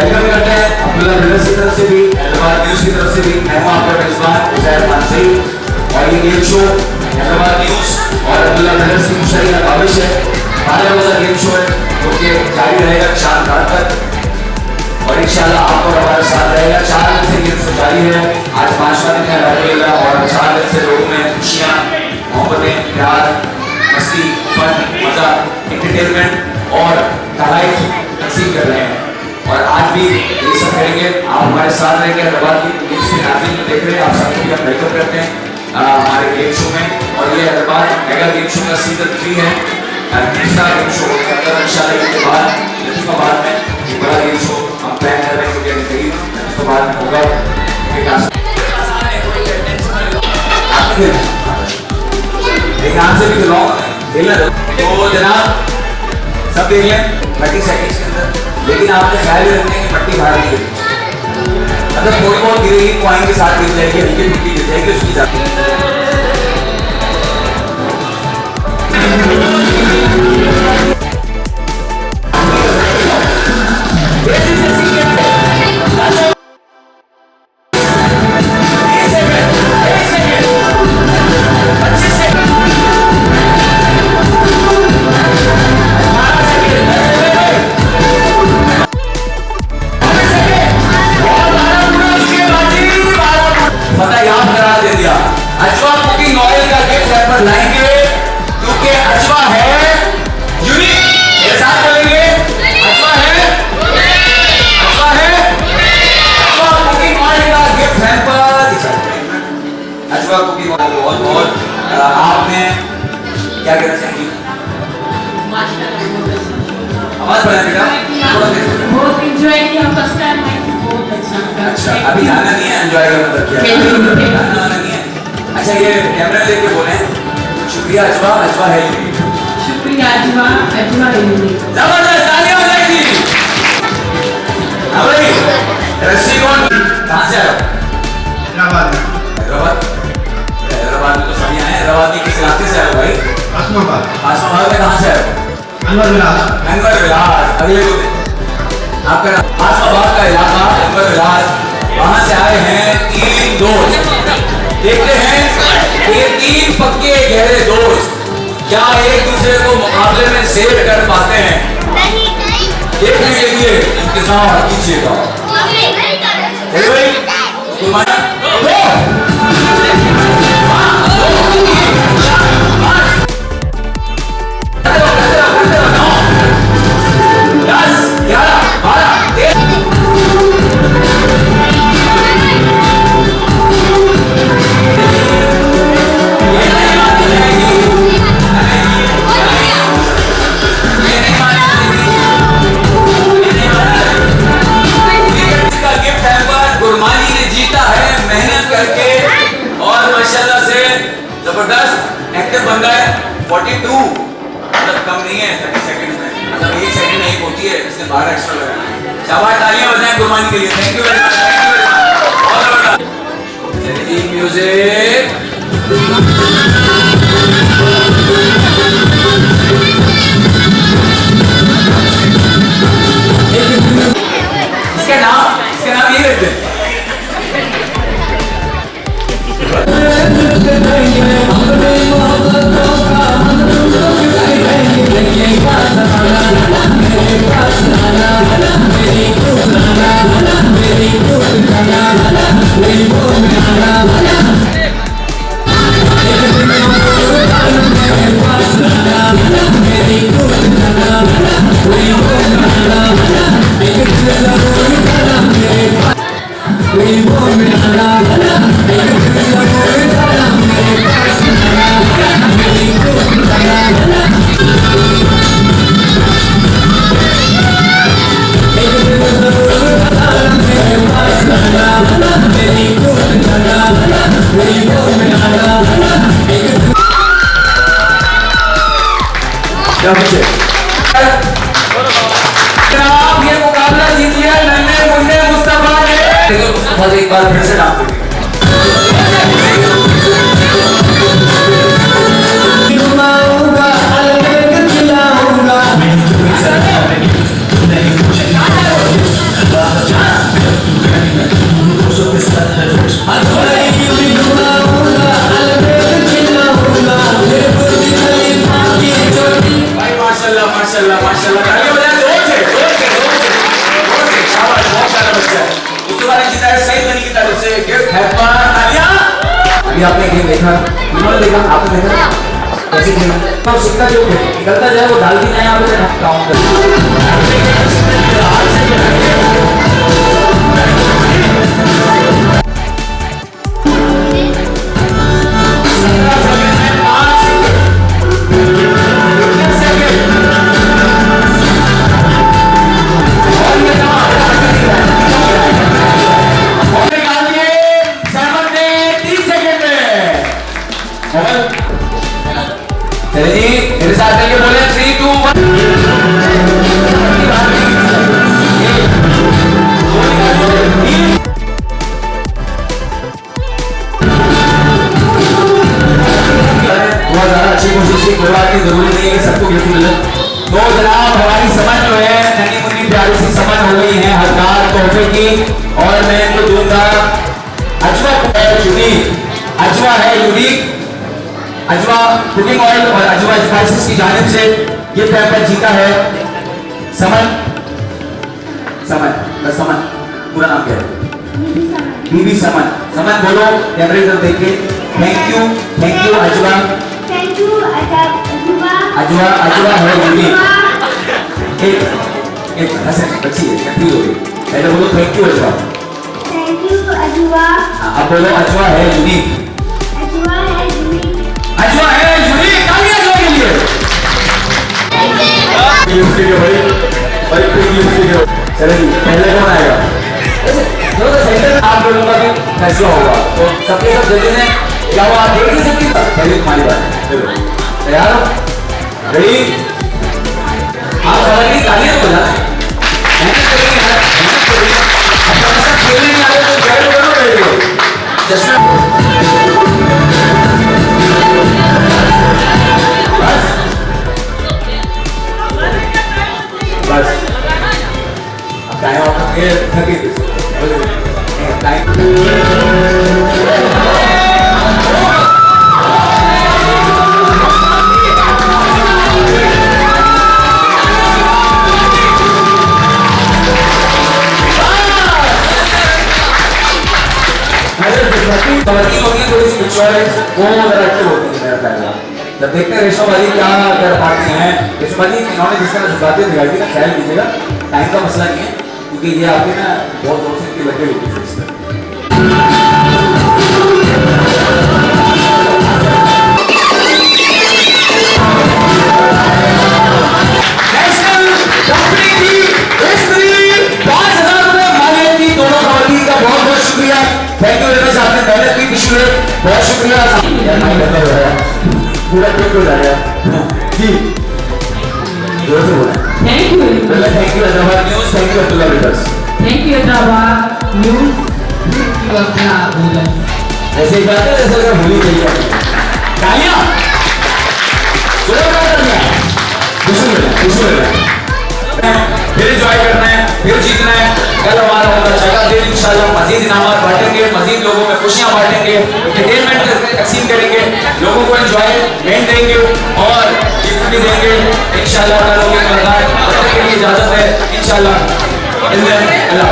Welcome करते हैं Abdullah brothers की तरफ से भी, हैदराबाद न्यूज़ की तरफ से भी। मैं हूं आपका मेजबान उजैर मानसरी और ये गेम शो हैदराबाद न्यूज़ और अब्दुल्ला ब्रदर्स की मुश्तरका काविश है। 12 बजे गेम शो है जो कि जारी रहेगा 4 रात तक और इंशाल्लाह आपको हमारे साथ रहेगा। 4 दिन से गेम शो जारी है, आज 5वां दिन है अल्हम्दुलिल्लाह और 4 दिन से लोगों में खुशियाँ, मोहब्बतें, प्यार, मस्ती, फन, मजा, एंटरटेनमेंट और तहफ़ तकसीम कर रहे हैं और आज भी ये सब करेंगे। आप हमारे साथ रहेंगे। हैदराबाद की गेम्स के नाज़रीन देख रहे हैं, आप सबको भी हम वेलकम करते हैं हमारे गेम शो में। और ये हैदराबाद मेगा गेम शो का सीजन 3 है, तीसरा गेम शो होगा इंशाल्लाह। इसके बाद लतीफ़ाबाद में एक बड़ा गेम शो हम प्लान कर रहे हैं क्योंकि लतीफ़ाबाद में होगा। लेकिन आपसे भी खेलना तो जनाब सब देख लें 30 सेकंड्स के अंदर, लेकिन आपने ख्याल रखने की पट्टी बाहर नहीं गिरी, मतलब थोड़ी बहुत गिरेगी, कॉइन के साथ गिर जाएगी, हल्की फुल्की गिर जाएगी, उसकी जाती लाएंगे क्योंकि अजवा है यूनिक। मेरे साथ बोलेंगे अजवा है, अजवा है, अजवा कुकिंग ऑयल का गिफ्ट हैम्पर। अजवा कुकिंग ऑयल बहुत आपने क्या कहना चाहेंगे? आवाज बढ़ा बेटा, बहुत एंजॉय किया फर्स्ट टाइम, बहुत अच्छा। अच्छा अभी गाना नहीं है, एंजॉय का मतलब क्या है? गाना नहीं है। अच्छा ये कैमरा लेके बोले शुक्रिया अजवा, अजवा है यूनिक। शुक्रिया अजवा, अजवा है यूनिक। जबरदस्त तालियां हो जाएगी। हाँ भाई रस्सी कौन कहाँ से आया? हैदराबाद। हैदराबाद, हैदराबाद में तो सभी आए। हैदराबाद के किस इलाके से आए हो भाई? आसमाबाद। आसमाबाद में कहाँ से आए हो? अनवर विलास। अनवर विलास। अगले को आपका आसमाबाद का इलाका अनवर विलास, वहाँ से आए हैं 3 दोस्त। देखते हैं ये 3 पक्के गहरे दोस्त क्या एक दूसरे को मुकाबले में शेर कर पाते हैं? देखने के लिए इंतजार कीजिएगा। जबरदस्त एक्टिव बंदा है। 42 मतलब कम नहीं है 30 सेकंड में, मतलब 1 सेकंड नहीं होती है, इसने 12 एक्स्ट्रा लगाया। शाबाश, तालियां बजाएं गुरमानी के लिए। Thank you very much, thank you very much, बहुत जबरदस्त। चलिए म्यूजिक। इसका नाम ये रखते हैं। जनाब ये मुकाबला जीत लिया नन्हे मुन्ने मुस्तफा ने। मुस्तफा एक बार फिर से नाम तालियां बजाएं जोर से जोर से जोर से जोर से। शाबाश, बहुत प्यारा बच्चा है। उसके बाद जीता है सही बनी की तरफ से गिफ्ट हैप्पा तालियां। अभी आपने गेम देखा, इन्होंने देखा, आपने देखा कैसे खेला। तो सिक्का जो निकलता जाए वो डाल के जाए यहाँ पे काउंट चलिए जी मेरे साथ मिलके बोले 3 2 1। बहुत ज्यादा अच्छी कोशिश की, कोई बात की जरूरी नहीं है कि सबको गिफ्ट मिले। तो जनाब हमारी समझ जो है नन्ही मुन्नी प्यारी सी समझ हो गई है हकदार तोहफे की, और मैं इनको दूंगा अजवा है यूनिक, अजवा है यूनिक, अजवा कुकिंग ऑयल और अजवा स्पाइसेस की जानिब से ये पैकेट जीता है समन। समन बस समन, पूरा नाम क्या है? बीबी समन। समन बोलो कैमरे की तरफ देख के thank you Ajwa. Thank you Ajwa. Ajwa Ajwa है यूनिक। एक हसन बच्ची है कंफ्यूज हो गई, पहले बोलो thank you Ajwa. Thank you Ajwa. अब बोलो अजवा है यूनिक। अजवा है यूनिक। अजवा है यूनिक। तालियां अजवा के लिए। भाई चलो जी पहले कौन आएगा? जो सेंटर में आप लोगों का भी फैसला होगा, तो सबके सब जल्दी से क्या वो आप देख नहीं सकती? पहले तुम्हारी बात है, चलो तैयार हो? रेडी? आप सवारी तालियां बजाना, मेहनत करेंगे यार, मेहनत करेंगे। अब थोड़ा सा खेलने नहीं आ रहे तो गाइड करो रेडी। जश्न बस अब टाइम आप ये थके टाइम कबड्डी होती है थोड़ी सी पिक्चर वो जरा एक्टिव होती है मेरा ख्याल। जब देखते हैं रेशमा वाली क्या कर पाती हैं, रेशमा वाली इन्होंने जिस तरह से बातें दिखाई थी ना, ख्याल कीजिएगा टाइम का मसला नहीं है, क्योंकि ये आपके ना बहुत जोर से इनकी लगे होती है इस पर। नेशनल कंपनी की हिस्ट्री 5,000 रुपए मालियत की दोनों कबड्डी का बहुत बहुत शुक्रिया। थैंक यू वेरी मच, आपने मेहनत की पिछले, बहुत शुक्रिया। पूरा ट्रिप हो जाएगा जी, जोर से बोला। Thank you. Thank you Hyderabad news, thank you Abdullah brothers. Thank you Hyderabad News. Thank you अपना बोला। ऐसे ही बात है जैसे अगर भूली गई है। तालियां जोर से तालियां। खुशी मिला फिर एंजॉय करना है, फिर जीतना है। कल हमारा होगा जगह दिन, इंशाल्लाह मजीद इनामात बांटेंगे, मजीद लोगों में खुशियां बांटेंगे, एंटरटेनमेंट तकसीम करेंगे, लोगों को एंजॉयमेंट देंगे और गिफ्ट भी देंगे इंशाल्लाह। तब तक के लिए इजाजत है इंशाल्लाह। अल्लाह